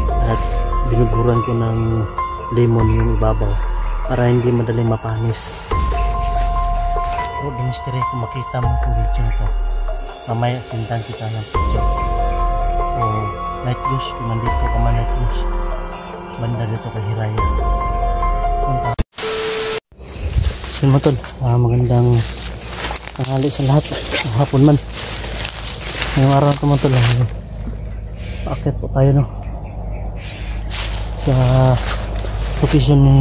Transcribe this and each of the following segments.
At binuburan ko ng lemon yung ibabaw para hindi madaling mapanis. So, bimisteri kung makita mo itong video ito. Mamaya sindan kita ng picture. O night goose, kung nandito ka man night goose. Banda dito kay Hiraya. Punta. So mo tol, magandang tanghali sa lahat. Hapon man. Ngayong araw ko mo tol. Paakit po tayo no. Sa location ni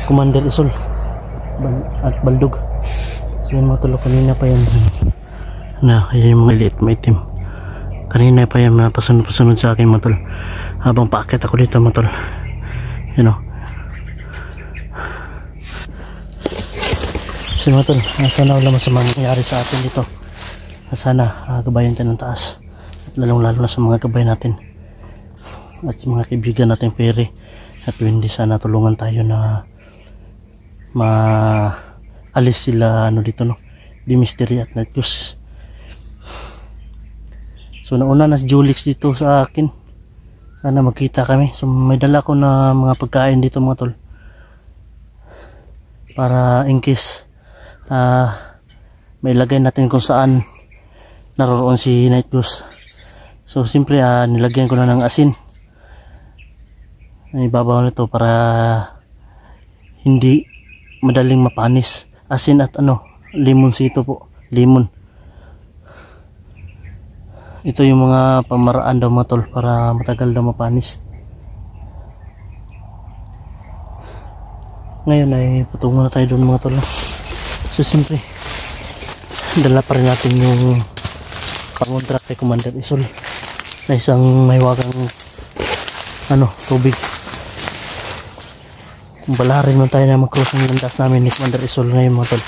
Commander Isol at Baldog. So yun mga tol, kanina pa yan na kaya yung mga liit maitim. Kanina pa yan pasunod sa akin mga tol. Habang paakit ako dito mga tol. You know. So mga tol, sana wala masamang mangyari sa atin dito. Sana gabayan tayo ng taas. At lalong lalo na sa mga gabay natin. At sa mga kaibigan natin Perry at Wendy, sana tulungan tayo na maalis sila dito no, di mystery at night goose. So nauna na si Julix dito sa akin, sana magkita kami. So may dala ko na mga pagkain dito mga tol, para in case may lagay natin kung saan naroon si night goose. So siyempre nilagyan ko na ng asin ay ibabaw nito para hindi madaling mapanis. Asin at lemon sito po, lemon. Ito yung mga pamaraan daw mga tol para matagal daw mapanis. Ngayon ay patungo na tayo doon mga tol. So siyempre dala pa rin natin yung pangontract kay Commander Isol na isang mahiwagang tubig. Balarin mo tayo na mag-cross ng landas namin ni Commander Isol ngayon mga tol.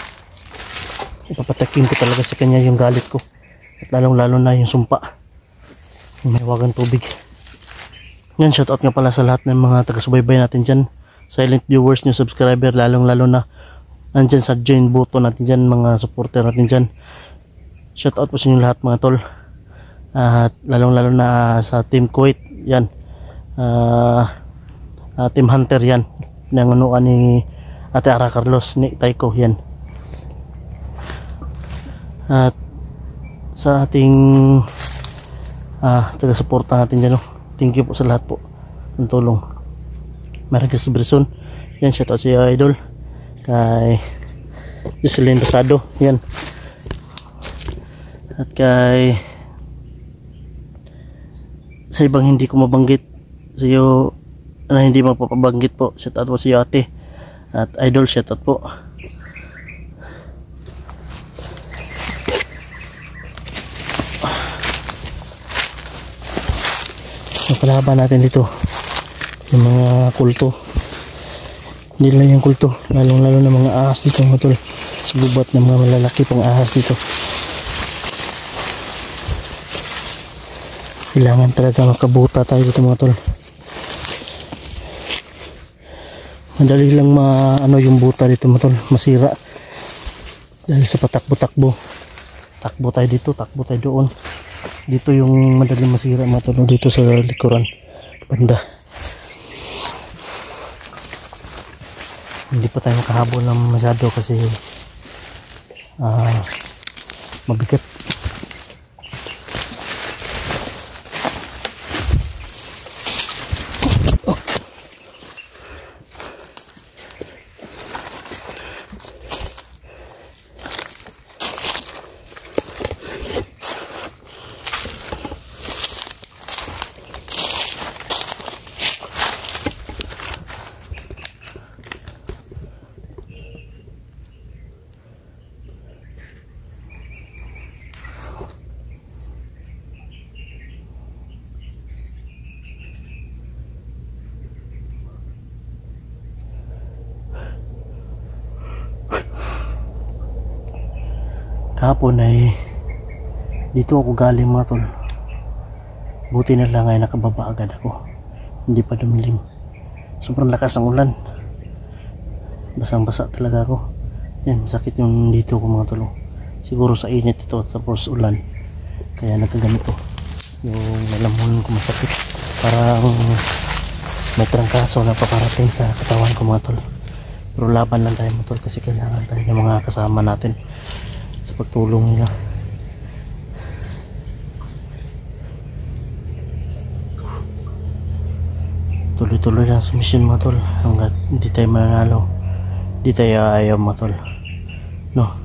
Ipapatakin ko talaga sa kanya yung galit ko. At lalong lalo na yung sumpa. May wagang tubig. Ngayon shoutout nga pala sa lahat ng mga taga-subaybay natin dyan. Silent viewers, new subscriber, lalong lalo na nandyan sa join button natin dyan, mga supporter natin dyan. Shoutout po sa inyo lahat mga tol. At lalong lalo na sa Team Kuwait yan. Team Hunter yan. Nangunuan ni Ate Ara Carlos ni Taiko yan. At sa ating taga-suporta natin dyan thank you po sa lahat po ng tulong. Merry Christmas yan, shout out sa iyo idol kay Jocelyn Rosado yan, at kay sa ibang hindi ko mabanggit sa iyo na hindi mapapabanggit po, shout out po sa iyo ate at idol, shout out po. So kalaban natin dito yung mga kulto, hindi lang yung kulto, lalong lalo na mga ahas dito mga tol. Sa gubat ng mga malalaki pang ahas dito, kailangan talaga makabuta tayo dito mga tol. Madali lang yung buta dito mga tol, masira dahil sa patakbo-takbo. Takbo tayo dito, takbo tayo doon. Dito yung madaling masira mga tol, dito sa likuran banda. Hindi pa tayo makahabol ng masyado kasi mabigat. Kahapon ay dito ako galing mga tol. Buti na lang ay nakababa agad ako, hindi pa dumilim. Sobrang lakas ng ulan, basang basa talaga ako. Yan, masakit yung dito ko mga tol. Siguro sa init ito at tapos ulan kaya nagkaganito. yung lalamunan ko masakit, parang may trangkaso na paparating sa katawan ko mga tol. Pero laban lang tayo mga tol, kasi kailangan tayo ng mga kasama natin sa pagtulong nila. Tuloy-tuloy lang sa mission mga tol, hanggat hindi tayo mananalo, hindi tayo ayaw mga tol, no?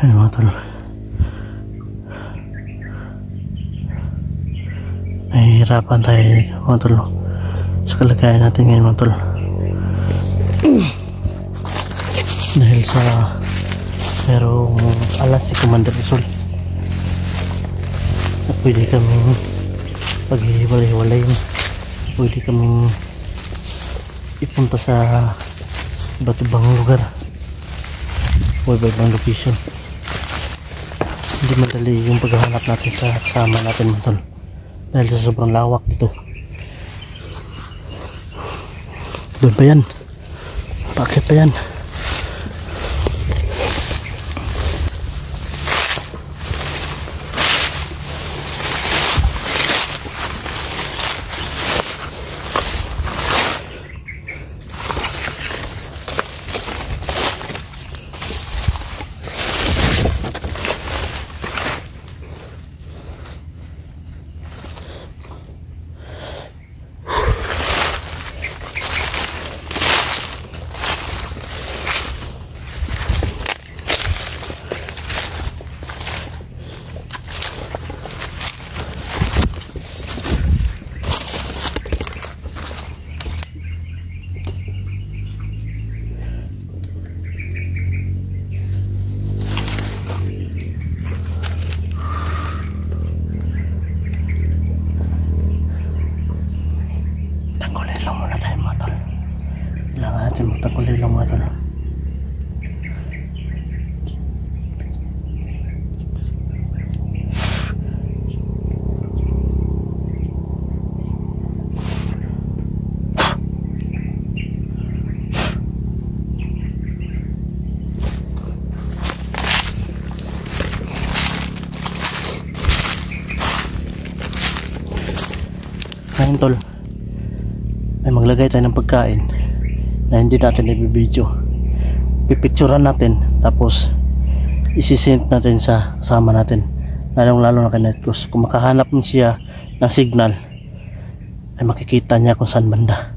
Ayun mga tol, nahihirapan tayo dito mga tol, sa kalagayan natin ngayon mga tol, dahil sa merong alas si Commander Rizal na pwede kaming paghiwalay-hiwalay, pwede kaming ipunta sa iba't ibang lugar o iba't ibang location. Hindi madali yung paghahanap natin sa kasama natin mga tol, dahil sa sobrang lawak dito. Doon pa yan, paakit pa yan. Magtakulay lang mga tol. Ngayon tol, ay maglagay tayo ng pagkain na hindi natin i-video. Pipicturean natin, tapos isisend natin sa kasama natin, lalong lalo na kay Netcross. Kung makahanap mo siya ng signal, ay makikita niya kung saan banda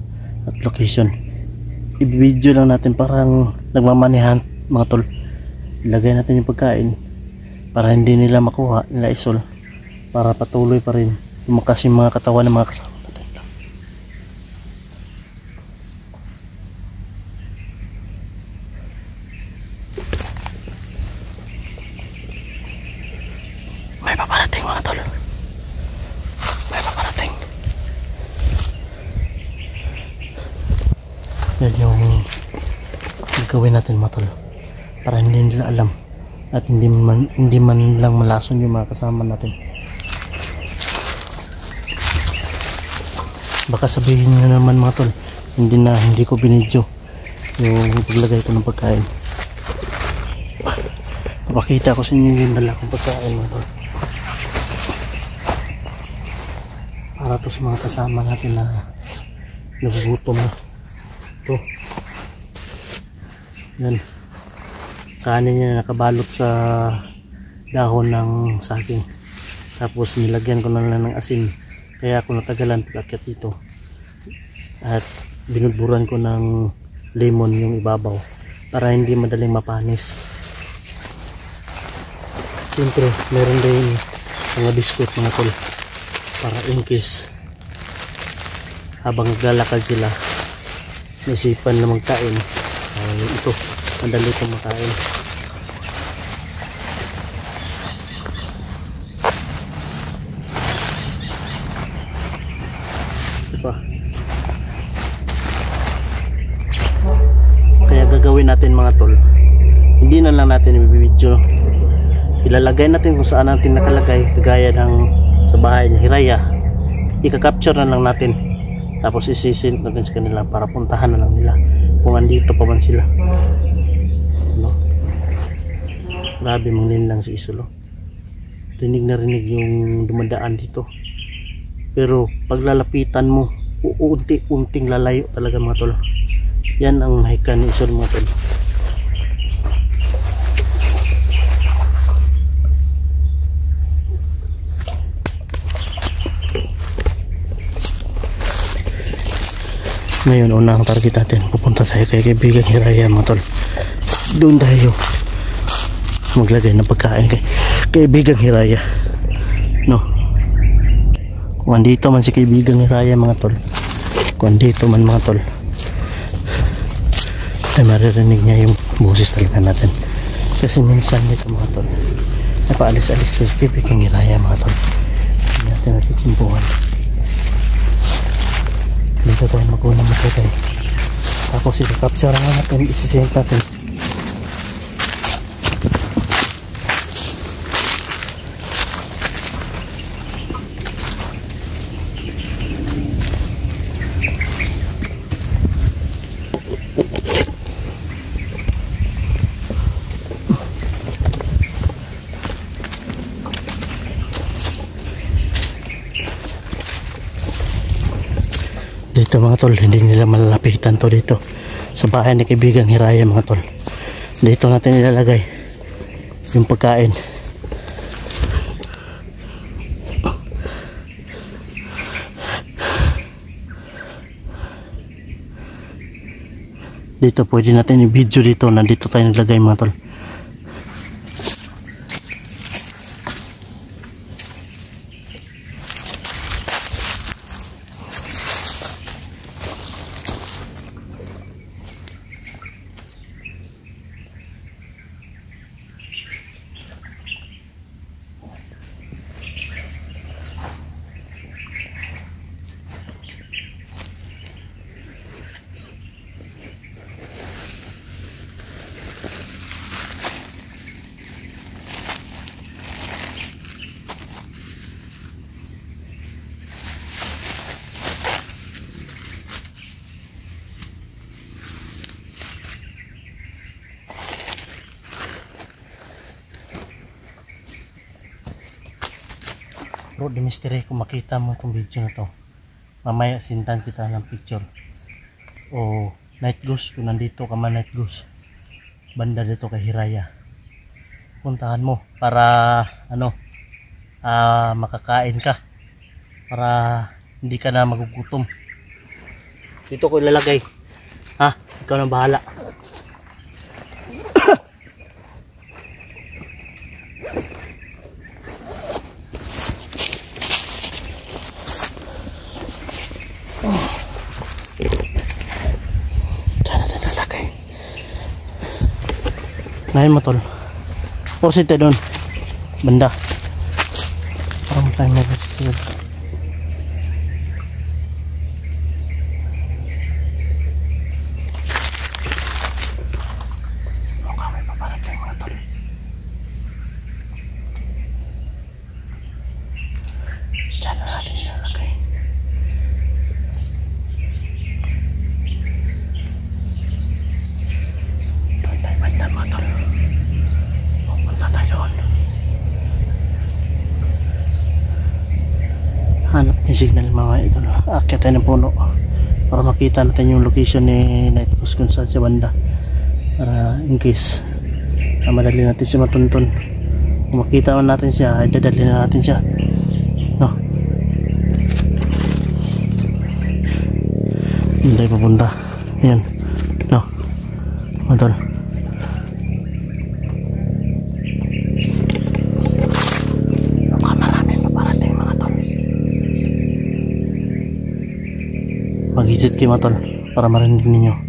at location. I-video lang natin, parang nagmamanihan mga tol. Ilagay natin yung pagkain para hindi nila makuha, nila isol, para patuloy pa rin lumakas yung mga katawan ng mga kasama. May paparating mga tol, may paparating. Yan yung gagawin natin mga tol, para hindi nila alam at hindi man lang malason yung mga kasama natin. Baka sabihin nyo naman mga tol, hindi ko binidyo yung paglagay ko ng pagkain. Papakita ko sa inyo yung dala kong pagkain mga tol, para to sa mga kasama natin na nagugutom na. Ito, yan, kanin niya nakabalot sa dahon ng saging, tapos nilagyan ko na lang ng asin, kaya ako natagalan pag-akyat dito, at binudburan ko ng lemon yung ibabaw para hindi madaling mapanis. Siyempre meron din mga biskuit mga tol, para in case habang naglalakad sila naisipan na magkain ay ito, madali itong makain. Diba? Kaya gagawin natin mga tol, hindi na lang natin i-video, ilalagay natin kung saan natin nakalagay, kagaya ng sa bahay ni Hiraya, ika-capture na lang natin, tapos isi-send natin sa kanila para puntahan na lang nila kung andito pa man sila, no? Grabe mangin lang si Isolo, rinig na rinig yung dumadaan dito, pero paglalapitan mo unti-unting lalayo talaga mga tol. Yan ang mahikan ni Isolo mga tol. Ngayon, unang target natin, pupunta tayo kay kaibigan Hiraya mga tol. Doon tayo maglagay ng pagkain kay kaibigan Hiraya, no? Kung andito man si kaibigan Hiraya mga tol, kung andito man mga tol, ay maririnig niya yung boses talaga natin. Kasi minsan dito mga tol, napaalis-alis tayo si kaibigan Hiraya mga tol. Hindi natin natisimpuhan. Dito tayo mag-unang matagay, tapos i-capture natin, isi-send natin. Dito mga tol, hindi nila malalapitan to dito sa bahay ni kaibigang Hiraya mga tol. Dito natin ilalagay yung pagkain. Dito pwede natin i-video dito, nandito tayo naglagay mga tol. Bro, di mystery kung makita mo itong video na to, mamaya sintan kita ng picture o night goose, kung nandito ka man night goose banda dito kay Hiraya, puntahan mo para ano, makakain ka, para hindi ka na magugutom. Dito ko ilalagay, ha, ikaw na bahala. Ngayon mo tol, posite doon banda parang tayo mag-save. May paparating mga tol. Diyan na natin ilalagay. Doon tayo banda mga tol. Hanap yung signal mga ito, akyat tayo ng puno para makita natin yung location ni Night Goose kung saan siya banda, para in case madali natin siya matuntun. Kung makita man natin siya ay dadali na natin siya, no? Hindi tayo papunta, ayan, no? Matol, marami Mag-exit kayo mga tol para marinig ninyo.